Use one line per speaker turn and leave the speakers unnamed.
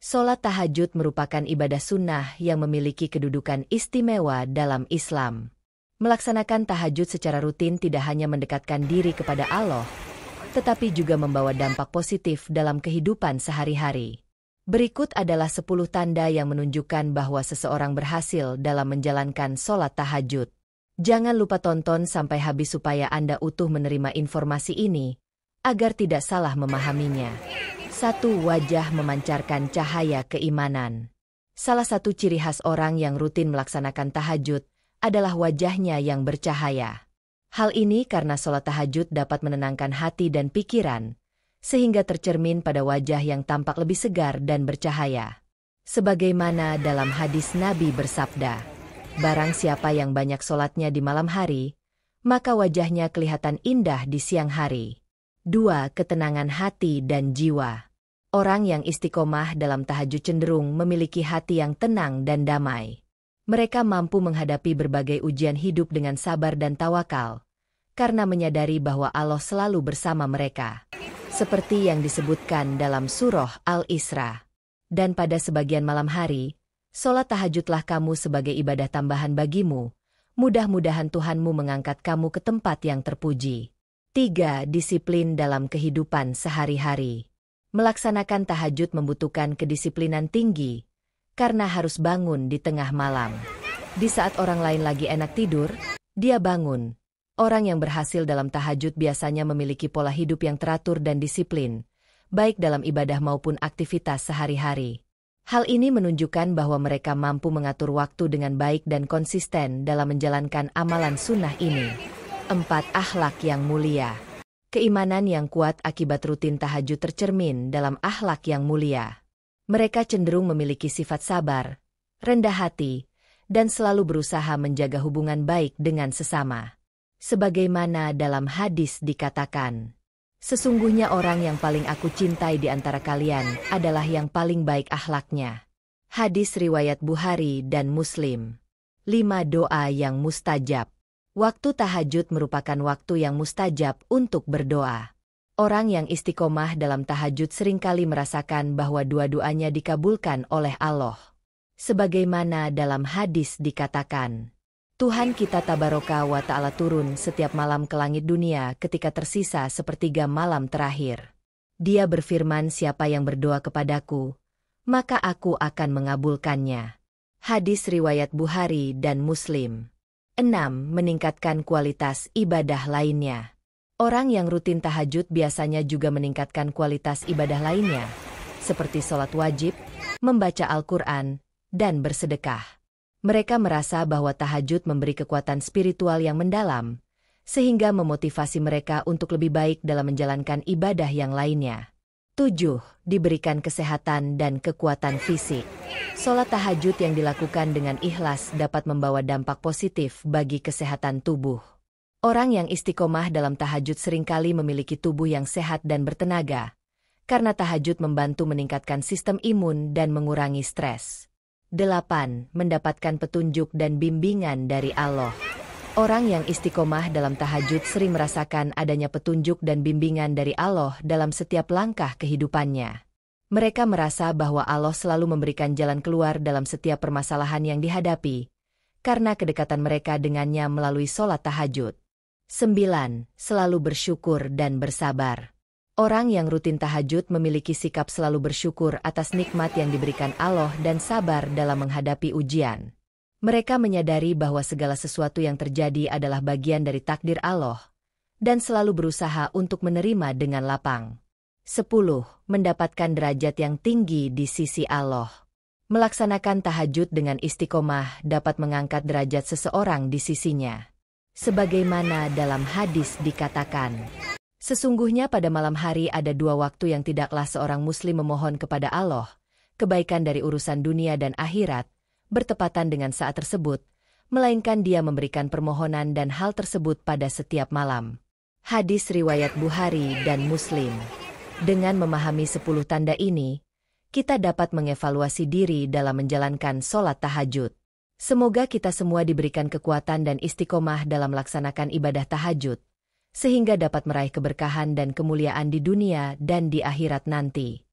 Sholat tahajud merupakan ibadah sunnah yang memiliki kedudukan istimewa dalam Islam. Melaksanakan tahajud secara rutin tidak hanya mendekatkan diri kepada Allah, tetapi juga membawa dampak positif dalam kehidupan sehari-hari. Berikut adalah 10 tanda yang menunjukkan bahwa seseorang berhasil dalam menjalankan sholat tahajud. Jangan lupa tonton sampai habis supaya Anda utuh menerima informasi ini, agar tidak salah memahaminya. 1. Wajah memancarkan cahaya keimanan. Salah satu ciri khas orang yang rutin melaksanakan tahajud adalah wajahnya yang bercahaya. Hal ini karena sholat tahajud dapat menenangkan hati dan pikiran, sehingga tercermin pada wajah yang tampak lebih segar dan bercahaya. Sebagaimana dalam hadis Nabi bersabda, barang siapa yang banyak sholatnya di malam hari, maka wajahnya kelihatan indah di siang hari. 2. Ketenangan hati dan jiwa. Orang yang istiqomah dalam tahajud cenderung memiliki hati yang tenang dan damai. Mereka mampu menghadapi berbagai ujian hidup dengan sabar dan tawakal, karena menyadari bahwa Allah selalu bersama mereka. Seperti yang disebutkan dalam surah Al-Isra. Dan pada sebagian malam hari, sholat tahajudlah kamu sebagai ibadah tambahan bagimu. Mudah-mudahan Tuhanmu mengangkat kamu ke tempat yang terpuji. 3. Disiplin dalam kehidupan sehari-hari. Melaksanakan tahajud membutuhkan kedisiplinan tinggi, karena harus bangun di tengah malam. Di saat orang lain lagi enak tidur, dia bangun. Orang yang berhasil dalam tahajud biasanya memiliki pola hidup yang teratur dan disiplin, baik dalam ibadah maupun aktivitas sehari-hari. Hal ini menunjukkan bahwa mereka mampu mengatur waktu dengan baik dan konsisten dalam menjalankan amalan sunnah ini. 4. Akhlak yang mulia. Keimanan yang kuat akibat rutin tahajud tercermin dalam akhlak yang mulia. Mereka cenderung memiliki sifat sabar, rendah hati, dan selalu berusaha menjaga hubungan baik dengan sesama. Sebagaimana dalam hadis dikatakan, sesungguhnya orang yang paling aku cintai di antara kalian adalah yang paling baik akhlaknya. Hadis riwayat Bukhari dan Muslim. 5. Doa yang mustajab. Waktu tahajud merupakan waktu yang mustajab untuk berdoa. Orang yang istiqomah dalam tahajud seringkali merasakan bahwa doa-doanya dikabulkan oleh Allah. Sebagaimana dalam hadis dikatakan, Tuhan kita Tabaraka wa Ta'ala turun setiap malam ke langit dunia ketika tersisa sepertiga malam terakhir. Dia berfirman, siapa yang berdoa kepadaku, maka aku akan mengabulkannya. Hadis riwayat Bukhari dan Muslim. 6. Meningkatkan kualitas ibadah lainnya. Orang yang rutin tahajud biasanya juga meningkatkan kualitas ibadah lainnya, seperti sholat wajib, membaca Al-Quran, dan bersedekah. Mereka merasa bahwa tahajud memberi kekuatan spiritual yang mendalam, sehingga memotivasi mereka untuk lebih baik dalam menjalankan ibadah yang lainnya. 7. Diberikan kesehatan dan kekuatan fisik. Sholat tahajud yang dilakukan dengan ikhlas dapat membawa dampak positif bagi kesehatan tubuh. Orang yang istiqomah dalam tahajud seringkali memiliki tubuh yang sehat dan bertenaga, karena tahajud membantu meningkatkan sistem imun dan mengurangi stres. 8. Mendapatkan petunjuk dan bimbingan dari Allah. Orang yang istiqomah dalam tahajud sering merasakan adanya petunjuk dan bimbingan dari Allah dalam setiap langkah kehidupannya. Mereka merasa bahwa Allah selalu memberikan jalan keluar dalam setiap permasalahan yang dihadapi, karena kedekatan mereka dengannya melalui sholat tahajud. 9. Selalu bersyukur dan bersabar. Orang yang rutin tahajud memiliki sikap selalu bersyukur atas nikmat yang diberikan Allah dan sabar dalam menghadapi ujian. Mereka menyadari bahwa segala sesuatu yang terjadi adalah bagian dari takdir Allah, dan selalu berusaha untuk menerima dengan lapang. 10. Mendapatkan derajat yang tinggi di sisi Allah. Melaksanakan tahajud dengan istiqomah dapat mengangkat derajat seseorang di sisinya. Sebagaimana dalam hadis dikatakan, sesungguhnya pada malam hari ada 2 waktu yang tidaklah seorang muslim memohon kepada Allah, kebaikan dari urusan dunia dan akhirat, bertepatan dengan saat tersebut, melainkan dia memberikan permohonan dan hal tersebut pada setiap malam. Hadis riwayat Bukhari dan Muslim. Dengan memahami 10 tanda ini, kita dapat mengevaluasi diri dalam menjalankan sholat tahajud. Semoga kita semua diberikan kekuatan dan istiqomah dalam melaksanakan ibadah tahajud, sehingga dapat meraih keberkahan dan kemuliaan di dunia dan di akhirat nanti.